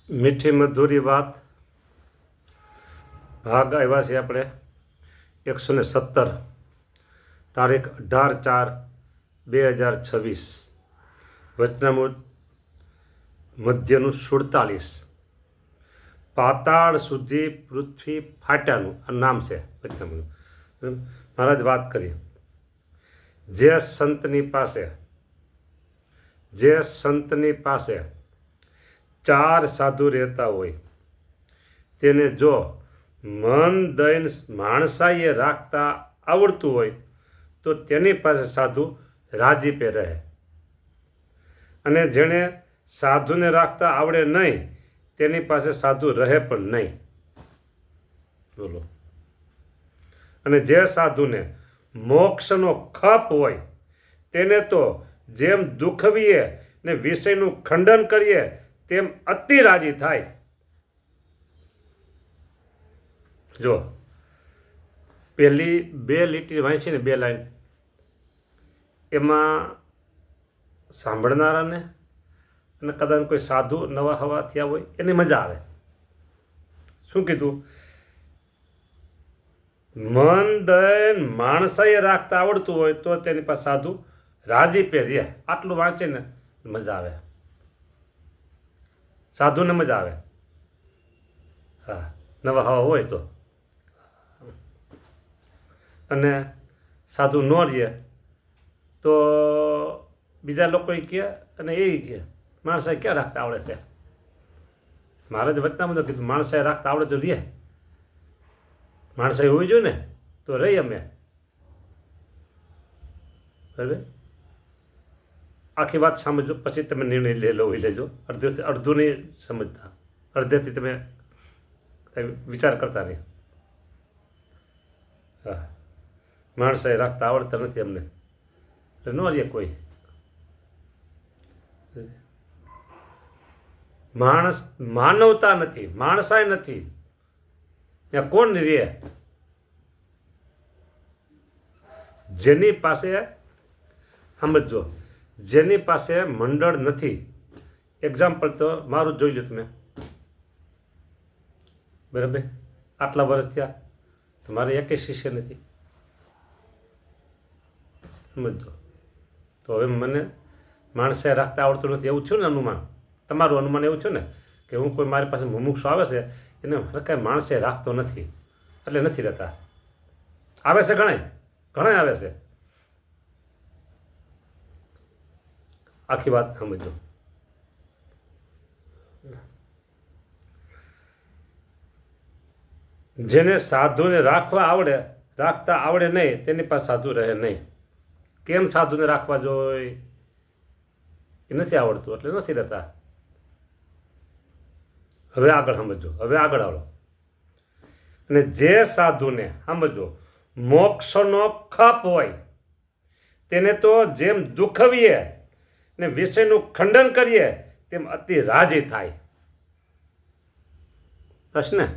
મીઠી મધુરી વાત ભાગ આવ્યા છે આપણે 117 તારીખ 18/4/2026 વચનામૃત મધ્યનું 47 પાતાળ સુધી પૃથ્વી ફાટ્યાનું આ નામ છે વચનામૃત. મહારાજ વાત કરી જે સંતની પાસે 4 સાધુ રહેતા હોય તેને જો મન દઈને માણસાઈએ રાખતા આવડતું હોય તો તેની પાસે સાધુ રાજીપે રહે, અને જેણે સાધુને રાખતા આવડે નહીં તેની પાસે સાધુ રહે પણ નહીં. બોલો. અને જે સાધુને મોક્ષનો ખપ હોય તેને તો જેમ દુખવીએ ને વિષયનું ખંડન કરીએ તેમ અતિ રાજી થાય. જો પહેલી 2 લીટી વાંચી ને 2 લાઈન એમાં સાંભળનારાને અને કદાચ કોઈ સાધુ નવા હવા થયા હોય એની મજા આવે. શું કીધું? મન દઈને માણસાએ રાખતા આવડતું હોય તો તેની પાસે સાધુ રાજીપે રહે. આટલું વાંચે ને મજા આવે, સાધુને મજા આવે. હા, નવા હવા હોય તો. અને સાધુ ન રહે તો બીજા લોકો કહે અને એ કહે માણસાએ ક્યાં રાખતા આવડે છે. મારે જ વચનામાં કીધું માણસાએ રાખતા આવડે તો રહે, માણસાએ હોવી જોઈએ ને તો રહી અમે. બરાબર? આખી વાત સમજો પછી તમે નિર્ણય લેજો. અડધું નહીં સમજતા, અડધેથી તમે વિચાર કરતા નહીં. હા, માણસાએ રાખતા આવડતા નથી અમને એટલે ન રહે કોઈ. માણસ માનવતા નથી, માણસાઈ નથી, ત્યાં કોણ રહે? જેની પાસે સમજો, જેની પાસે મંડળ નથી. એક્ઝામ્પલ તો મારું જોઈ લો તમે. બરાબર? આટલા વર્ષ થયા તમારે એકેય શિષ્ય નથી. સમજો. તો હવે મને માણસે રાખતા આવડતું નથી એવું થયું ને અનુમાન. તમારું અનુમાન એવું થયું ને કે હું કોઈ મારી પાસે મુમુક્ષુ આવે છે એને કાંઈ માણસે રાખતો નથી એટલે નથી રહેતા. આવે છે ઘણા આવે છે. આખી વાત સમજો. જેને સાધુને રાખતા આવડે નહીં તેની પાસે સાધુ રહે નહીં. કેમ સાધુને રાખવા જોઈએ? એ નથી આવડતું એટલે નથી રહેતા. હવે આગળ સમજો, હવે આગળ આવડો. અને જે સાધુને સમજો મોક્ષનો ખપ હોય તેને તો જેમ દુખવીએ ને વિષયનું ખંડન કરીએ તેમ અતિ રાજી થાય. બસ ને?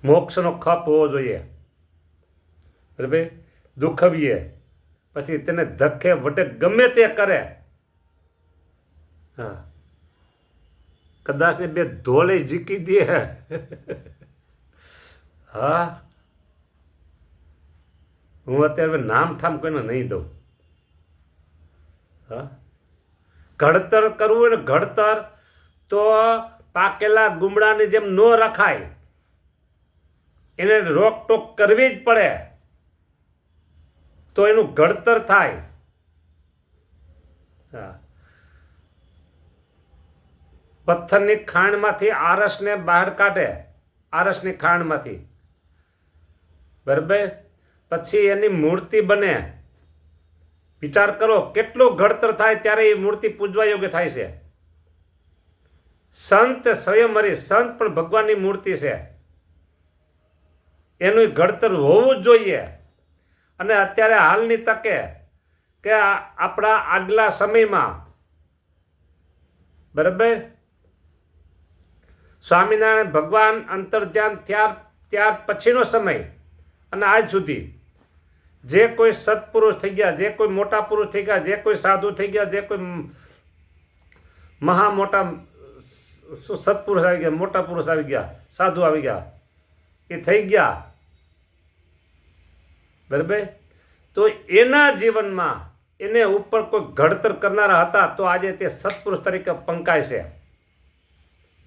મોક્ષનો ખપ હોવો જોઈએ. બરાબર? દુખવીએ પછી તેને ધક્કે વટે ગમે તે કરે. હા, કદાચ ને 2 ધોળે જીકી દે. હા, હું અત્યારે નામ ઠામ કોઈને નહીં દઉં. હા, ઘડતર કરવું હોય ને ઘડતર તો પાકેલા ગુમડાની જેમ ન રખાય, એને રોકટોક કરવી જ પડે તો એનું ઘડતર થાય. હા, પથ્થરની ખાણમાંથી આરસને બહાર કાઢે, આરસની ખાણમાંથી. બરાબર? પછી એની મૂર્તિ બને. વિચાર કરો કેટલું ઘડતર થાય ત્યારે એ મૂર્તિ પૂજવા યોગ્ય થાય છે. સંત સ્વયંવરી સંત પણ ભગવાનની મૂર્તિ છે. એનું ઘડતર હોવું જ જોઈએ. અને અત્યારે હાલની તકે કે આપણા આગલા સમયમાં, બરાબર, સ્વામિનારાયણ ભગવાન અંતર્ધ્યાન ત્યાર પછીનો સમય અને આજ સુધી જે કોઈ સત્પુરુષ થઈ ગયા, જે કોઈ મોટા પુરુષ થઈ ગયા, જે કોઈ સાધુ થઈ ગયા, જે કોઈ મહા મોટા શું સત્પુરુષ આવી ગયા, મોટા પુરુષ આવી ગયા, સાધુ આવી ગયા, એ થઈ ગયા, બરાબર. તો એના જીવનમાં એને ઉપર કોઈ ઘડતર કરનારા હતા તો આજે તે સત્પુરુષ તરીકે પંકાય છે.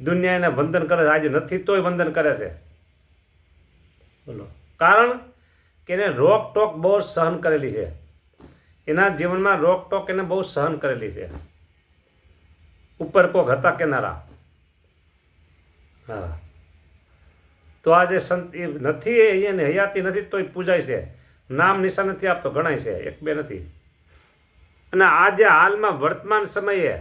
દુનિયા એને વંદન કરે છે, આજે નથી તોય વંદન કરે છે. બોલો, કારણ કે એને રોકટોક બહુ સહન કરેલી છે. એના જીવનમાં રોકટોક એને બહુ સહન કરેલી છે. ઉપર કોક હતા કેનારા. હા, તો આજે સંત એ નથી, એને હયાતી નથી તોય પૂજાય છે. નામ નિશાન નથી આપતો, ગણાય છે, એક બે નથી. અને આજે હાલમાં વર્તમાન સમયે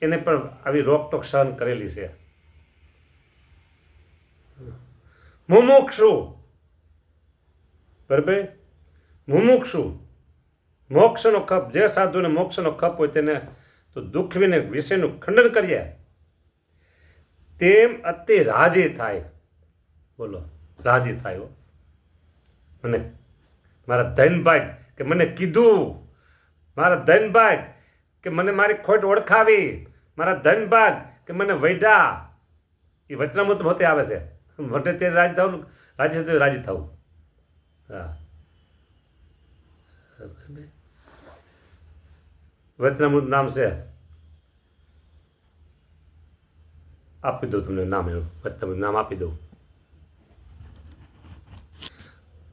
એને પણ આવી રોકટોક સહન કરેલી છે. મુમુક્ષુ, બરાબર, મુમુક્ષુ, મોક્ષનો ખપ, જે સાધુને મોક્ષનો ખપ હોય તેને તો દુઃખવીને વિષયનું ખંડન કરીએ તેમ અતિ રાજી થાય. બોલો, રાજી થાય. મને મારા ધનભાઈ કે મને કીધું, મારા ધનભાઈ કે મને મારી ખોટ ઓળખાવી, મારા ધનભાગ કે મને વૈધા, એ વચનામૃત હોતે આવે છે. મોટે તે રાજી થવું, રાજી થતું રાજી થવું. હા, વચનામૃત નામ છે, આપી દઉં તમને નામ, એવું વચનામૃત નામ આપી દઉં.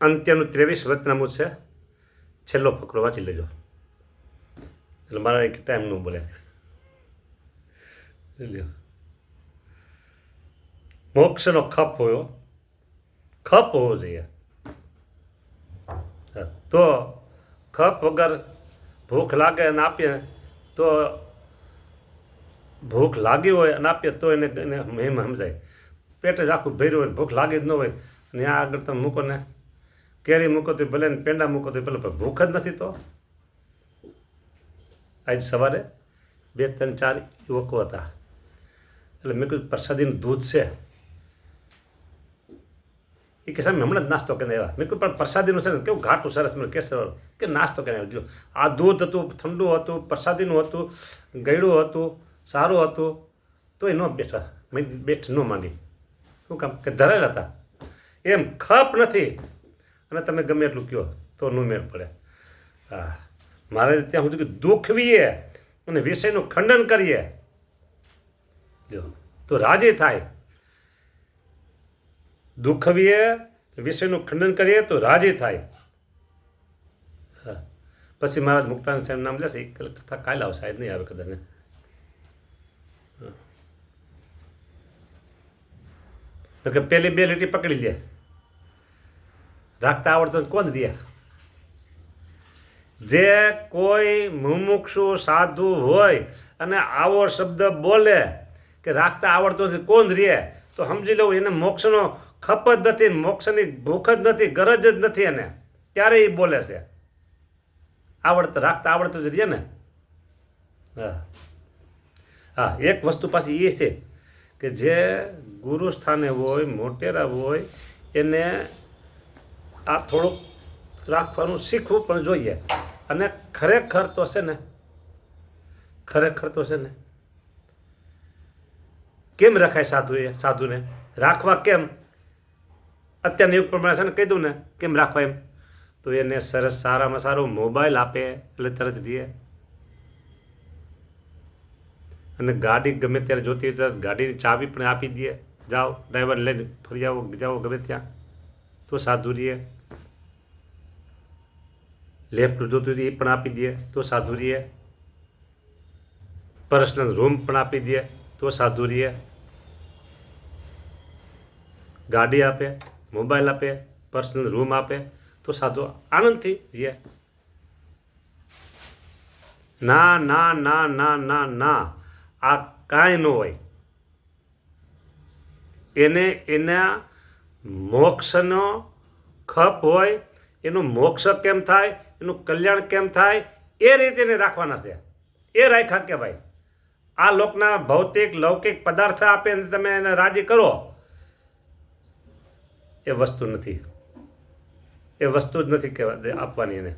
અંત્યનું 23 વચનામૃત છે. છેલ્લો ફકરો વાંચી લેજો, એટલે મારા એક ટાઈમ ન બોલે. મોક્ષનો ખપ હોયો, ખપ હોવો જોઈએ. તો ખપ વગર ભૂખ લાગે અને આપીએ તો, ભૂખ લાગી હોય અને આપીએ તો એને મહિમ સમજાય. પેટ જ આખું ભર્યું હોય, ભૂખ લાગી જ ન હોય, અને આ આગળ તમે મૂકો ને, કેરી મૂકો તો ભલે, ને પેંડા મૂકો તો ભલે, પણ ભૂખ જ નથી. તો આજ સવારે 2 3 4 યુવકો હતા, એટલે મેં કીધું પ્રસાદીનું દૂધ છે. એ કે સાહેબ હમણાં જ નાસ્તો કરીને આવ્યા. મેં કહ્યું પણ પ્રસાદીનું છે ને કેવું ઘાટું સરસ, મને કેસર કે નાસ્તો કરીને આવ્યો. આ દૂધ હતું, ઠંડુ હતું, પ્રસાદીનું હતું, ગળ્યું હતું, સારું હતું, તો એ ન બેઠા, મેં બેઠ ન માંડી. શું કામ કે ધરેલા હતા. એમ ખપ નથી અને તમે ગમે એટલું કહો તો ન મેળ પડે. હા, મારે ત્યાં સુધી કે દુઃખવીએ અને વિષયનું ખંડન કરીએ જો તો રાજી થાય. દુઃખવીએ, વિષયનું ખંડન કરીએ તો રાજી થાય. હા, પછી મહારાજ મુક્તાનંદ સાહેબ નામ લેશે, એ કથા કાલે આવશે, આજ નહીં આવે કદાચ ને. કે પેલી 2 લીટી પકડી લે, રાખતા આવડતો કોણ દે. જે કોઈ મુમુક્ષુ સાધુ હોય અને આવો શબ્દ બોલે કે રાખતા આવડતો નથી કોણ રે, તો સમજી લઉં એને મોક્ષનો ખપ જ નથી, મોક્ષની ભૂખ જ નથી, ગરજ જ નથી એને, ત્યારે એ બોલે છે. રાખતા આવડતું જ રહીએ ને. હા હા, એક વસ્તુ પાછી એ છે કે જે ગુરુ સ્થાને હોય, મોટેરા હોય, એને આ થોડુંક રાખવાનું શીખવું પણ જોઈએ. અને ખરેખર તો છે ને, કેમ રખાય સાધુને રાખવા? કેમ અત્યારના યુગ પ્રમાણે છે ને કહી દઉં ને કેમ રાખવા એમ, તો એને સરસ સારામાં સારો મોબાઈલ આપે એટલે તરત દે. અને ગાડી ગમે ત્યારે જોતી હોય તો ગાડીની ચાવી પણ આપી દે. જાઓ ડ્રાઈવર લઈને ફરી આવો, જાઓ ગમે ત્યાં, તો સાધુ રહીએ. લેફ્ટ જોતું એ પણ આપી દે તો સાધુ રહીએ. પર્સનલ રૂમ પણ આપી દે તો સાધુ રહીએ. ગાડી આપે, મોબાઈલ આપે, પર્સનલ રૂમ આપે તો સાધુ આનંદથી રહીએ. ના ના ના ના ના ના, આ કાંઈ ન હોય. એને એના મોક્ષનો ખપ હોય, એનું મોક્ષ કેમ થાય, એનું કલ્યાણ કેમ થાય, એ રીતે એને રાખવાના છે. એ રાખ્યા કે ભાઈ આ લોકના ભૌતિક લૌકિક પદાર્થ આપે ને તમે એને રાજી કરો, એ વસ્તુ નથી. એ વસ્તુ જ નથી કહેવા આપવાની એને.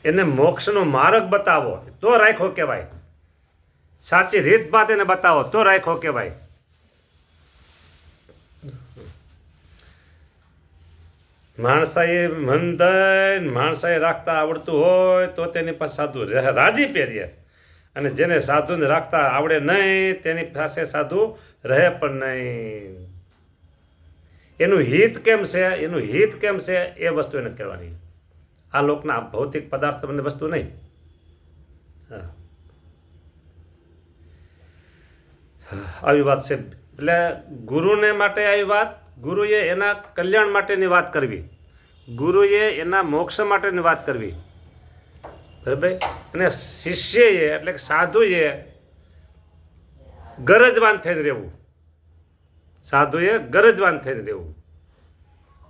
એને મોક્ષનો માર્ગ બતાવો તો રાખ્યો કહેવાય. સાચી રીત ભાત એને બતાવો તો રાખ્યો કહેવાય. માણસાએ મન દઈને માણસાએ રાખતા આવડતું હોય તો તેની પાસે સાધુ રાજી પહેરીએ, અને જેને સાધુને રાખતા આવડે નહીં તેની પાસે સાધુ રહે પણ નહીં. એનું હિત કેમ છે, એનું હિત કેમ છે એ વસ્તુ એને કહેવાની. આ લોકના ભૌતિક પદાર્થ મને વસ્તુ નહીં. હા, આવી વાત છે. એટલે ગુરુને માટે આવી વાત, ગુરુએ એના કલ્યાણ માટેની વાત કરવી, ગુરુએ એના મોક્ષ માટેની વાત કરવી, બરાબર. અને શિષ્યએ એટલે કે સાધુએ ગરજવાન થઈને રહેવું, સાધુએ ગરજવાન થઈને રહેવું,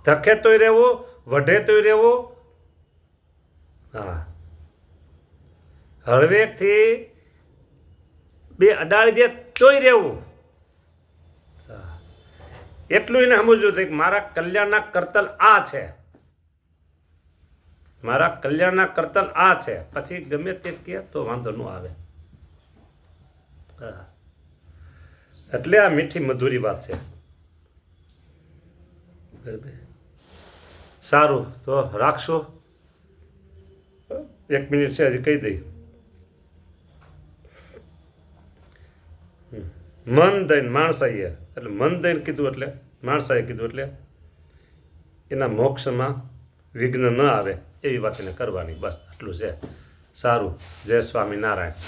ધકે તોય રહેવું, વઢે તોય રહેવું. હા, હળવેકથી બે અડાડી દે તોય રહેવું. એટલું એને સમજવું છે કે મારા કલ્યાણના કરતલ આ છે, મારા કલ્યાણના કરતલ આ છે. પછી ગમે તે કહે તો વાંધો ન આવે. એટલે આ મીઠી મધુરી વાત છે. સારું, તો રાખશો. 1 મિનિટ છે, હજી કહી દઈ. મન દઈને માણસાઈએ, એટલે મન દઈને કીધું એટલે માણસાએ કીધું એટલે એના મોક્ષમાં વિઘ્ન ન આવે એવી વાત એને કરવાની. બસ આટલું છે. સારું, જય સ્વામિનારાયણ.